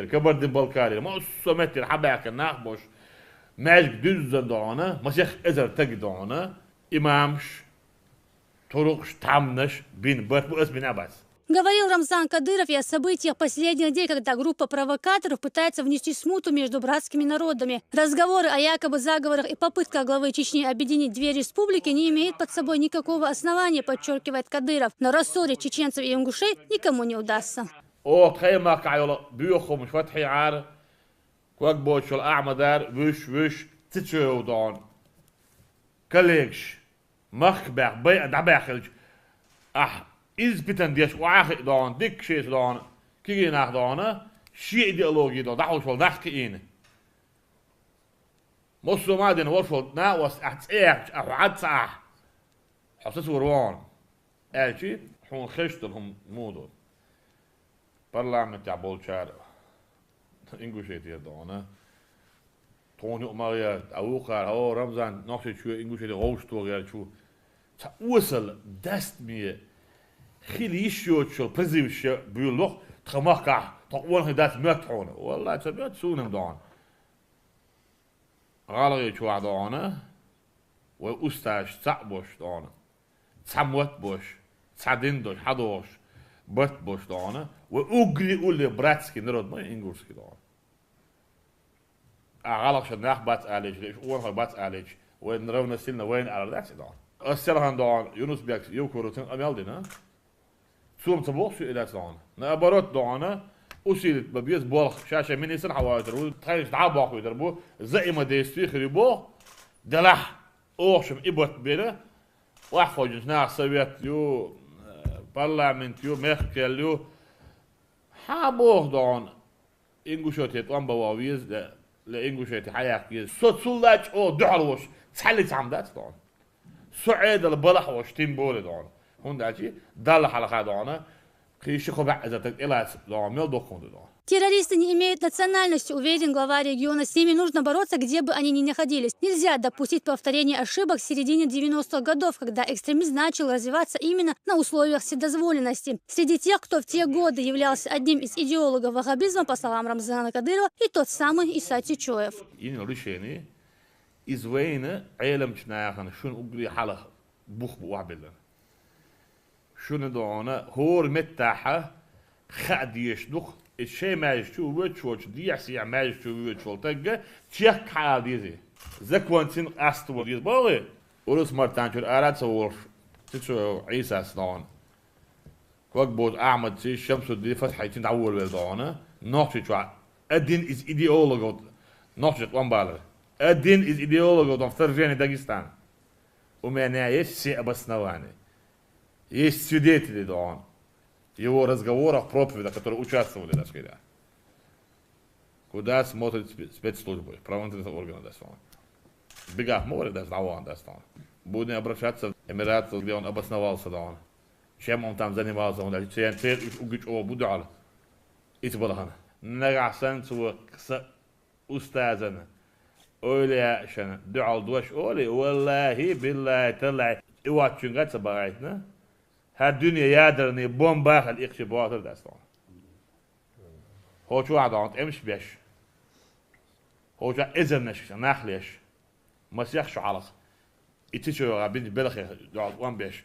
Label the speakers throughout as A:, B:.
A: Kabardino-Balkariya, ma Somettir habaka nachbosh, Mezg düzden doğana, Masih ezer tagi doğana, imamş, Turuqş, Tamnış, bin, bu ismi nabas.
B: Говорил Рамзан Кадыров и о событиях последних дней, когда группа провокаторов пытается внести смуту между братскими народами. Разговоры о якобы заговорах и попытках главы Чечни объединить две республики не имеют под собой никакого основания, подчеркивает Кадыров. Но рассорить чеченцев и ингушей никому не удастся.
A: O txayma kayla büyükhum şfathi ar kwak bochul a'madar wüş titsöwdan kaleksh makhbah bay dabakhil iz biten dies waag dan dik shit dan kige nach dan shi ideologie dan daus wel nach kein Muslimadin warfol na was at'ach at'ah حسس ورwan elchi hun khishtum modo Parlament ja bolchar Ingushetia dona. Tony Maria Aukar Ramzan nog steeds Ingushetia roostor chu. Ta usel dest mir khilishotcho prizivshe büloch tramaka taqwan hadat mathona. Wallahi tabat sunam don. Galaye chu adona. Wa ustash ta'bosh dona. Samwat bosh. Sadindosh hadosh. Bart bosh dona. وأجري أقول براتسكي نرد ما إنجلسكي ده. أغلق شناخ بات عليش ليش أول بات عليش وين رفنا سلنا وين على ذاك ده. السلام ده يونس بيكس يوكروتين أميالدينا. سوم تبوخ شو إلى سلام. نأبرات دعانا أسيلت ببيز بالخ شاشة من يسن حوادر وتخيل تعب واقع يدربو زي ما ديستي خريبو دلح أوشم إبوت بينا واحد جناح سويت يو برلمانت يو مخكل يو حابوه دون إنجوشات وان بواويز لإنجوشات حياكيز صوت سلاج أو دعروش تحلت عمدات دون سعيد البلح وشتين بولي دون هون داجي دال حلقة دون قيش خبع إذا تقلت دون ميل دوكون دون.
B: Террористы не имеют национальности, уверен глава региона. С ними нужно бороться, где бы они ни находились. Нельзя допустить повторения ошибок в середине 90-х годов, когда экстремизм начал развиваться именно на условиях вседозволенности. Среди тех, кто в те годы являлся одним из идеологов ваххабизма, по словам Рамзана Кадырова, и тот самый Иса Чичоев.
A: الشيء ما يشتو ويتشوش دي يحسي ما يشتو ويتشول تجا تيخ حال ديزي زكوانتين أستو ديز باغي ورس مرتان شو أراد صور تشو عيسى سنان كوك بود أحمد سي شمس دي فتحة تنعول بالدعانة نحشي شو الدين إز إيديولوجو نحشي وان بالغ الدين إز إيديولوجو دون فرجاني داغستان ومعناه يش سي أبس نواني يش سوديتي دي دعان его разговорах, проповедях, которые участвовали, так сказать, куда смотрят спецслужбы, правоохранительные органы, да, в бегах моря, да, да, будем обращаться в Эмираты, где он обосновался, да, чем он там занимался, он даже цеет угич о будал, и тибалхан. Нагасан цу устазана, öyle şana, dual duaş öyle, vallahi billahi tallahi, iwatçungat sabahaytna. هالدنيا يادرني بومبا الإخش بواطر داستان هو شو عدانت امش بيش هو شو إذنش ناخليش مسيح شو علق إتشو غابين بلخ دعوت وان بيش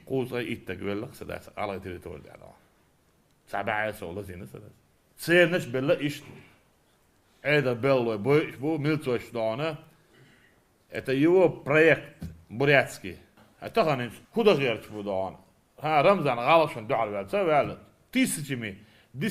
A: قوس أي إتك بلخ سداس على تريتور دعوة سبعة عيسى والله زين سداس سيرنش بلا إيش عيدا بلو بو ميلتوش دانا это его проект бурятский اتخانش خدا غيرش بودان ها رمزان غالشون دعال بعد سوالد تيسجمي دي